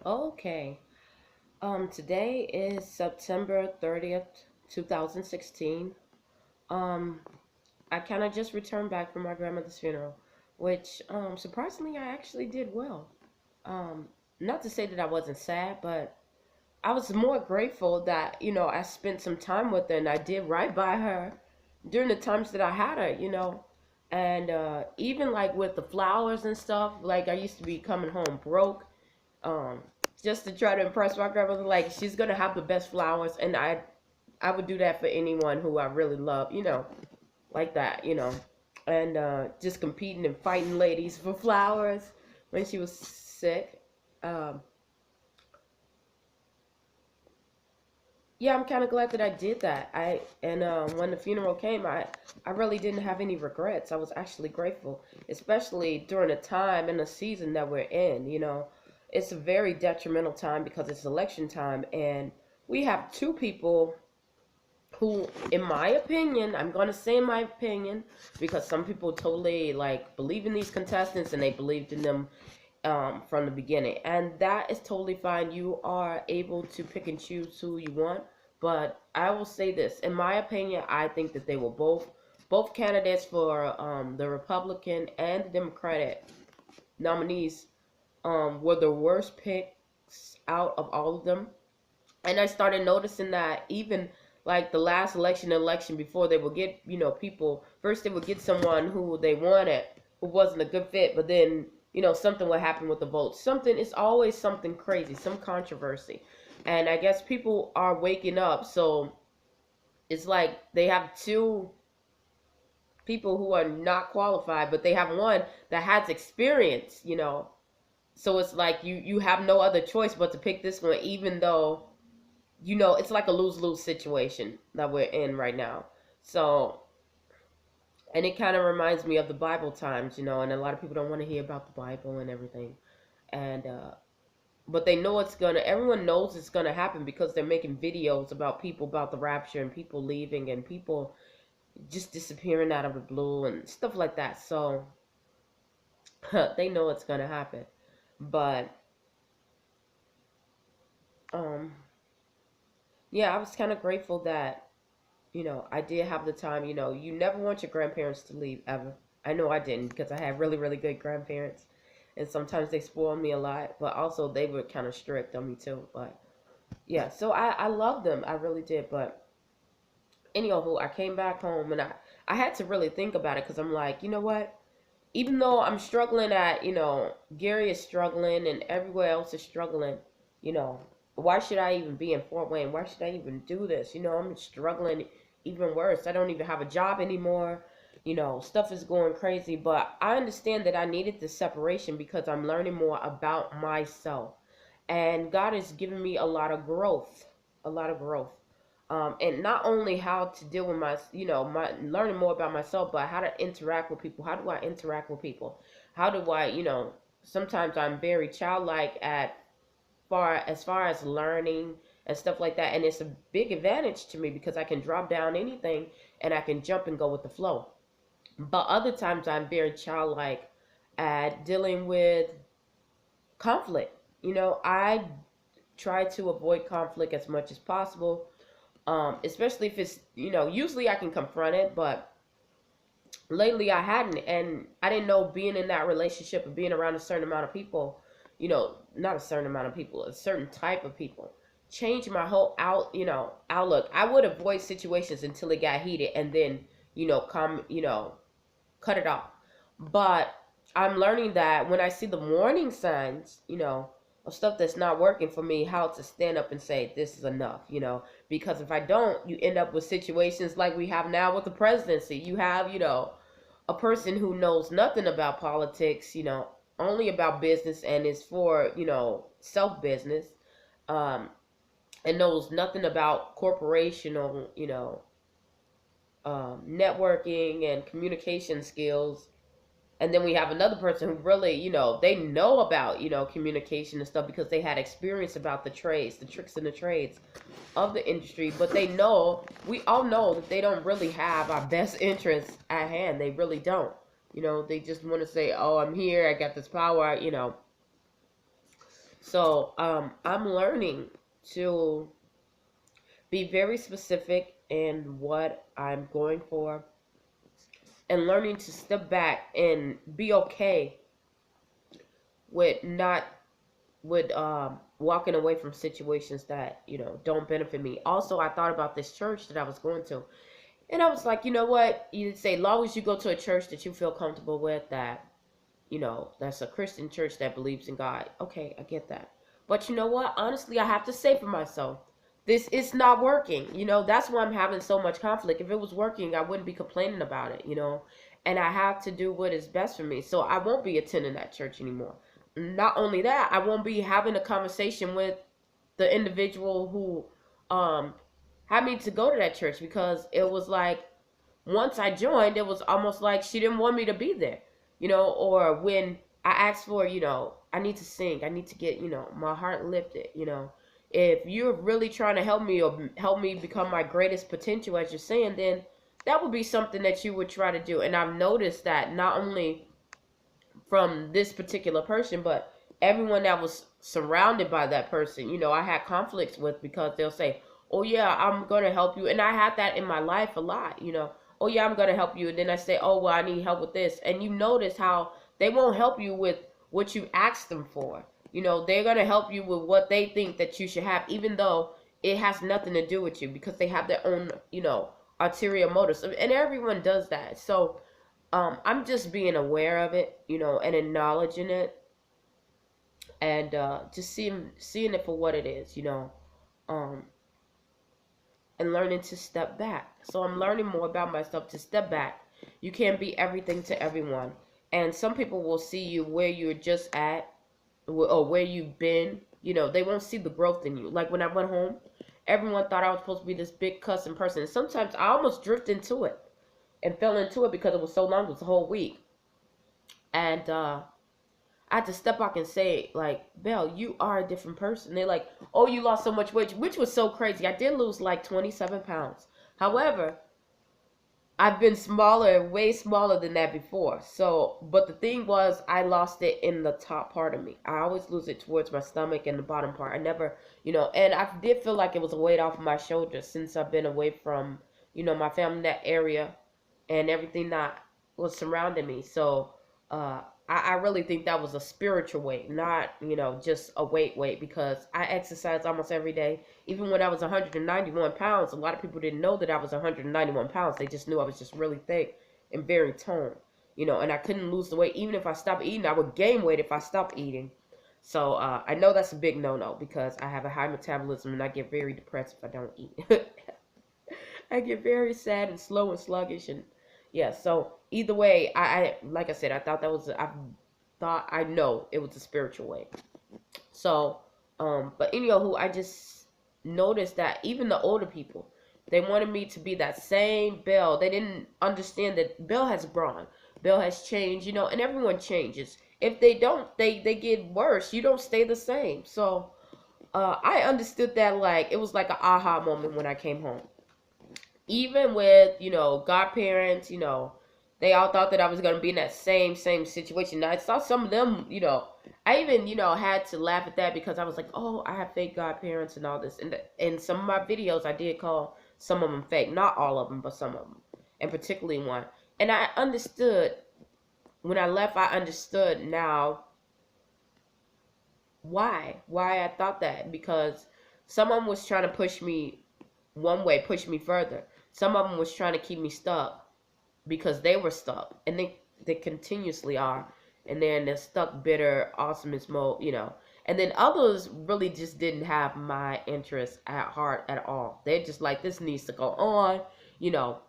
Okay. Today is September 30th, 2016. Um, I kind of just returned back from my grandmother's funeral, which, surprisingly, I actually did well. Um, Not to say that I wasn't sad, but I was more grateful that, I spent some time with her and I did right by her during the times that I had her. And even like with the flowers and stuff, like I used to be coming home broke, um, just to try to impress my grandmother. Like she's gonna have the best flowers, and I would do that for anyone who I really love, like that. And just competing and fighting ladies for flowers when she was sick. Um, yeah, I'm kind of glad that I did that. When the funeral came, I really didn't have any regrets. I was actually grateful, especially during the time and the season that we're in. It's a very detrimental time because it's election time, and we have two people who, in my opinion, I'm gonna say in my opinion, because some people totally like believe in these contestants and they believed in them from the beginning, and that is totally fine. You are able to pick and choose who you want, but I will say this: in my opinion, I think that they were both candidates for the Republican and the Democratic nominees were the worst picks out of all of them. And I started noticing that even like the last election before, they would get, people first, they would get someone who they wanted who wasn't a good fit, but then, something would happen with the votes. Something, it's always something crazy, some controversy. And I guess people are waking up, so it's like they have two people who are not qualified, but they have one that has experience. So it's like you have no other choice but to pick this one, even though it's like a lose-lose situation that we're in right now. So, and it kind of reminds me of the Bible times, and a lot of people don't want to hear about the Bible and everything. And, but they know everyone knows it's gonna happen because they're making videos about people, about the rapture and people leaving and people just disappearing out of the blue and stuff like that. So, they know it's gonna happen. But, um, yeah, I was kind of grateful that I did have the time. You never want your grandparents to leave ever. I know I didn't because I had really, really good grandparents. And sometimes they spoiled me a lot, but also they were kind of strict on me too. But yeah, so I loved them. I really did. But anyhow, I came back home and I had to really think about it because I'm like, you know what? Even though I'm struggling Gary is struggling and everywhere else is struggling, you know, why should I even be in Fort Wayne? Why should I even do this? I'm struggling even worse. I don't even have a job anymore. Stuff is going crazy, but I understand that I needed this separation because I'm learning more about myself. And God has given me a lot of growth. And not only how to deal with my learning more about myself, but how to interact with people. How do I interact with people? How do I? Sometimes I'm very childlike as far as learning and stuff like that, and it's a big advantage to me because I can drop down anything and I can jump and go with the flow. But other times I'm very childlike at dealing with conflict. I try to avoid conflict as much as possible, especially if usually I can confront it, but lately I hadn't, and I didn't know being in that relationship and being around a certain amount of people, not a certain amount of people, a certain type of people, changed my whole outlook. I would avoid situations until it got heated, and then cut it off. But I'm learning that when I see the warning signs, of stuff that's not working for me, how to stand up and say, this is enough. Because if I don't, you end up with situations like we have now with the presidency. You have, a person who knows nothing about politics, only about business and is for, self business, um, and knows nothing about corporational, networking and communication skills. And then we have another person who really, they know about, communication and stuff because they had experience about the trades, the tricks and the trades of the industry. But we all know that they don't really have our best interests at hand. They really don't. They just want to say, oh, I'm here, I got this power. So I'm learning to be very specific in what I'm going for, and learning to step back and be okay with not with walking away from situations that don't benefit me. Also, I thought about this church that I was going to, and I was like, you know what? You say, long as you go to a church that you feel comfortable with, that that's a Christian church that believes in God. Okay, I get that. But you know what? Honestly, I have to say for myself, this is not working. That's why I'm having so much conflict. If it was working, I wouldn't be complaining about it. And I have to do what is best for me. So I won't be attending that church anymore. Not only that, I won't be having a conversation with the individual who had me to go to that church, because it was like, once I joined, it was almost like she didn't want me to be there, or when I asked for, I need to sing, I need to get, my heart lifted. If you're really trying to help me or help me become my greatest potential, as you're saying, then that would be something that you would try to do. And I've noticed that not only from this particular person, but everyone that was surrounded by that person, I had conflicts with, because they'll say, oh yeah, I'm gonna help you. And I had that in my life a lot. Oh yeah, I'm gonna help you. And then I say, oh well, I need help with this. And you notice how they won't help you with what you asked them for. They're gonna help you with what they think that you should have, even though it has nothing to do with you, because they have their own, ulterior motives. And everyone does that. So I'm just being aware of it, and acknowledging it, and just seeing it for what it is, um, and learning to step back. So I'm learning more about myself, to step back. You can't be everything to everyone, and some people will see you where you're just at, or where you've been. They won't see the growth in you. Like when I went home, everyone thought I was supposed to be this big cussing person, and sometimes I almost drifted into it and fell into it, because it was so long. It was a whole week. And I had to step back and say, like, Belle, you are a different person. They're like, oh, you lost so much weight, which was so crazy. I did lose like 27 pounds. However, I've been smaller, way smaller than that before. So, but the thing was, I lost it in the top part of me. I always lose it towards my stomach and the bottom part. I never, and I did feel like it was a weight off of my shoulders, since I've been away from, my family in that area, and everything that was surrounding me. So I really think that was a spiritual weight, not, just a weight, because I exercise almost every day. Even when I was 191 pounds, a lot of people didn't know that I was 191 pounds. They just knew I was just really thick and very toned, and I couldn't lose the weight. Even if I stopped eating, I would gain weight if I stopped eating. So I know that's a big no-no, because I have a high metabolism, and I get very depressed if I don't eat. I get very sad and slow and sluggish, and yeah. So either way, I like I said, I know it was a spiritual way. So, but anywho, I just noticed that even the older people, they wanted me to be that same Belle. They didn't understand that Belle has grown, Belle has changed, and everyone changes. If they don't, they get worse. You don't stay the same. So, I understood that, like, it was like an aha moment when I came home. Even with, godparents, they all thought that I was gonna be in that same situation. Now I saw some of them, I even, had to laugh at that, because I was like, oh, I have fake godparents and all this. And in some of my videos, I did call some of them fake. Not all of them, but some of them, and particularly one. And I understood when I left. I understood now why I thought that, because someone was trying to push me one way, push me further. Some of them was trying to keep me stuck, because they were stuck, and they continuously are, and they're in this stuck, bitter, awesomeness mode, And then others really just didn't have my interest at heart at all. They're just like, this needs to go on, you know.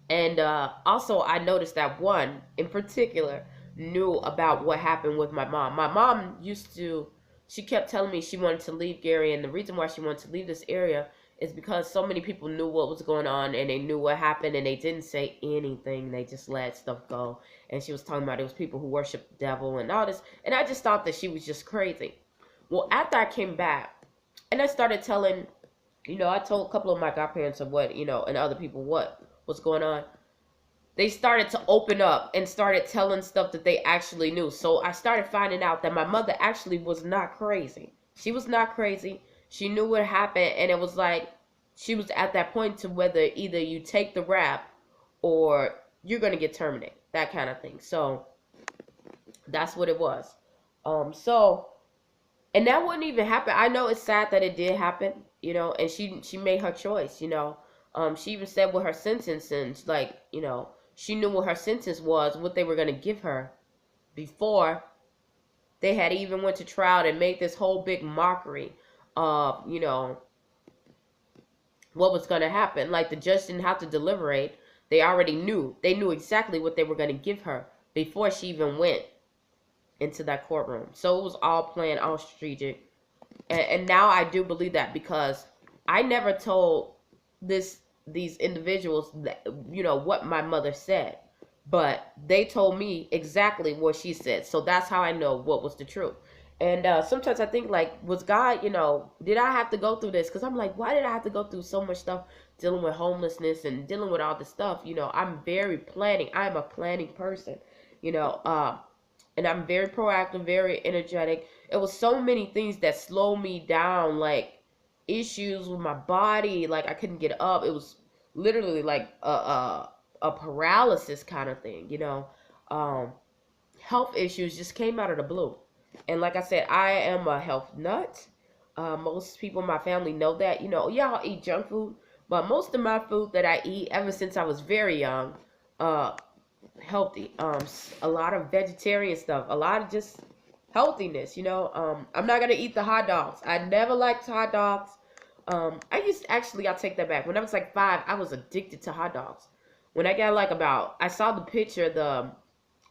And also, I noticed that one in particular knew about what happened with my mom. My mom she kept telling me she wanted to leave Gary, and the reason why she wanted to leave this area is because so many people knew what was going on, and they knew what happened, and they didn't say anything. They just let stuff go. And she was talking about it was people who worship the devil and all this, and I just thought that she was just crazy. Well, after I came back, and I started telling, I told a couple of my godparents of what, and other people what was going on. they started to open up and started telling stuff that they actually knew. So I started finding out that my mother actually was not crazy. She was not crazy. She knew what happened, and it was like she was at that point to whether either you take the rap or you're gonna get terminated, that kind of thing. So that's what it was. So and that wouldn't even happen. I know it's sad that it did happen, and she made her choice. She even said what her sentence, and like, she knew what her sentence was, what they were gonna give her before they had even went to trial and made this whole big mockery of, what was gonna happen. Like, the judge didn't have to deliberate. They already knew. They knew exactly what they were gonna give her before she even went into that courtroom. So it was all planned, all strategic. And now I do believe that, because I never told these individuals that, what my mother said, but they told me exactly what she said. So that's how I know what was the truth. And sometimes I think, like, was God, did I have to go through this? Because I'm like, why did I have to go through so much stuff dealing with homelessness and dealing with all this stuff? I'm very planning. I'm a planning person, you know. And I'm very proactive, very energetic. It was so many things that slowed me down, like issues with my body, like I couldn't get up. It was literally like a paralysis kind of thing. Health issues just came out of the blue. And like I said, I am a health nut. Most people in my family know that. Yeah, I'll eat junk food, but most of my food that I eat ever since I was very young, healthy. A lot of vegetarian stuff, a lot of just healthiness. I'm not gonna eat the hot dogs. I never liked hot dogs. I'll take that back. When I was like 5, I was addicted to hot dogs. When I got like I saw the picture, the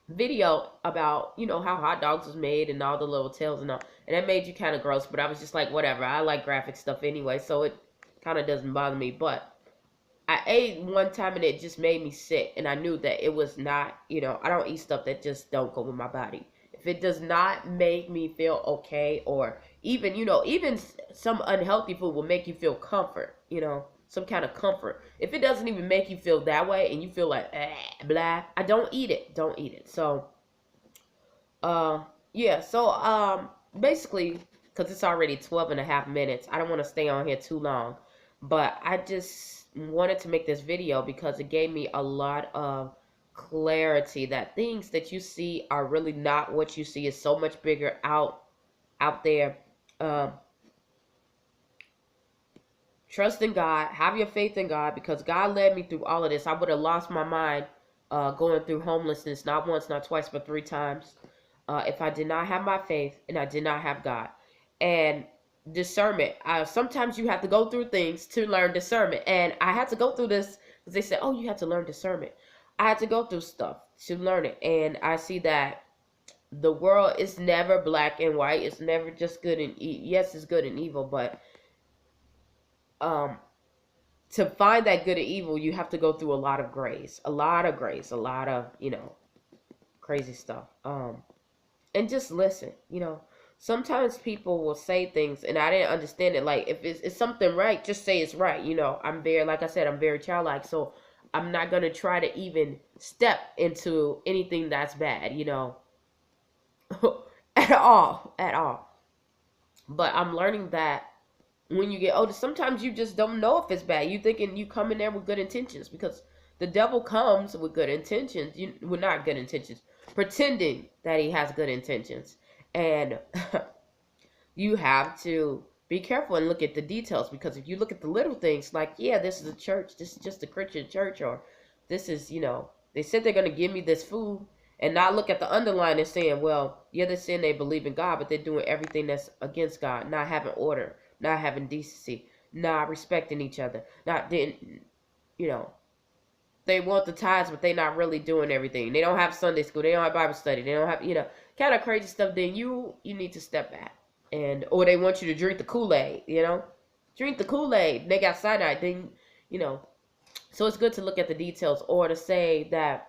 video about, how hot dogs was made and all the little tails and all, and that made you kind of gross, but I was just like, whatever. I like graphic stuff anyway, so it kind of doesn't bother me. But I ate one time and it just made me sick, and I knew that it was not, I don't eat stuff that just don't go with my body. If it does not make me feel okay, or even, even some unhealthy food will make you feel comfort, some kind of comfort. If it doesn't even make you feel that way and you feel like, blah, I don't eat it. Don't eat it. So, yeah. So, basically, because it's already 12 and a half minutes, I don't want to stay on here too long, but I just wanted to make this video because it gave me a lot of clarity that things that you see are really not what you see. Is so much bigger out there. Trust in God, have your faith in God, because God led me through all of this. I would have lost my mind going through homelessness, not once, not twice, but 3 times, if I did not have my faith and I did not have God. And discernment. Sometimes you have to go through things to learn discernment. And I had to go through this because they said, oh, you have to learn discernment. I had to go through stuff to learn it. And I see that the world is never black and white. It's never just good and evil. Yes, it's good and evil, but to find that good and evil, you have to go through a lot of grace, a lot of crazy stuff. And just listen. Sometimes people will say things and I didn't understand it. Like, if it's something right, just say it's right. I'm very, like I said, I'm very childlike, so I'm not gonna try to even step into anything that's bad, at all. But I'm learning that when you get older, sometimes you just don't know if it's bad. You thinking you come in there with good intentions, because the devil comes with good intentions. Well, not good intentions, pretending that he has good intentions. And you have to be careful and look at the details, because if you look at the little things, like, yeah, this is a church, this is just a Christian church, or this is, they said they're going to give me this food, and not look at the underline and saying, well, yeah, they're saying they believe in God, but they're doing everything that's against God, not having order, not having decency, not respecting each other, they want the tithes, but they're not really doing everything. They don't have Sunday school, they don't have Bible study, they don't have, kind of crazy stuff. Then you need to step back. Or they want you to drink the Kool-Aid, drink the Kool-Aid. They got cyanide, then, so it's good to look at the details, or to say that,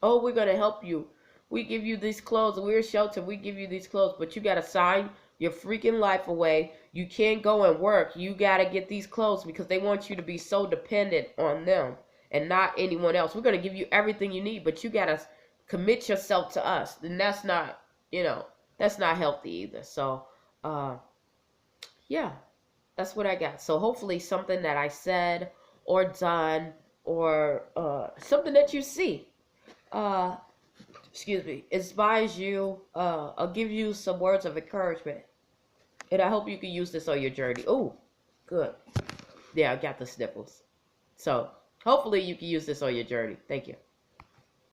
oh, we're going to help you. We give you these clothes. We're a shelter. We give you these clothes, but you got to sign your freaking life away. You can't go and work. You got to get these clothes, because they want you to be so dependent on them. and not anyone else. We're going to give you everything you need, but you got to commit yourself to us. And that's not, that's not healthy either. So, yeah, that's what I got. So hopefully something that I said or done or something that you see, uh, excuse me, inspires you. I'll give you some words of encouragement. And I hope you can use this on your journey. Oh, good. Yeah, I got the sniffles. So hopefully you can use this on your journey. Thank you.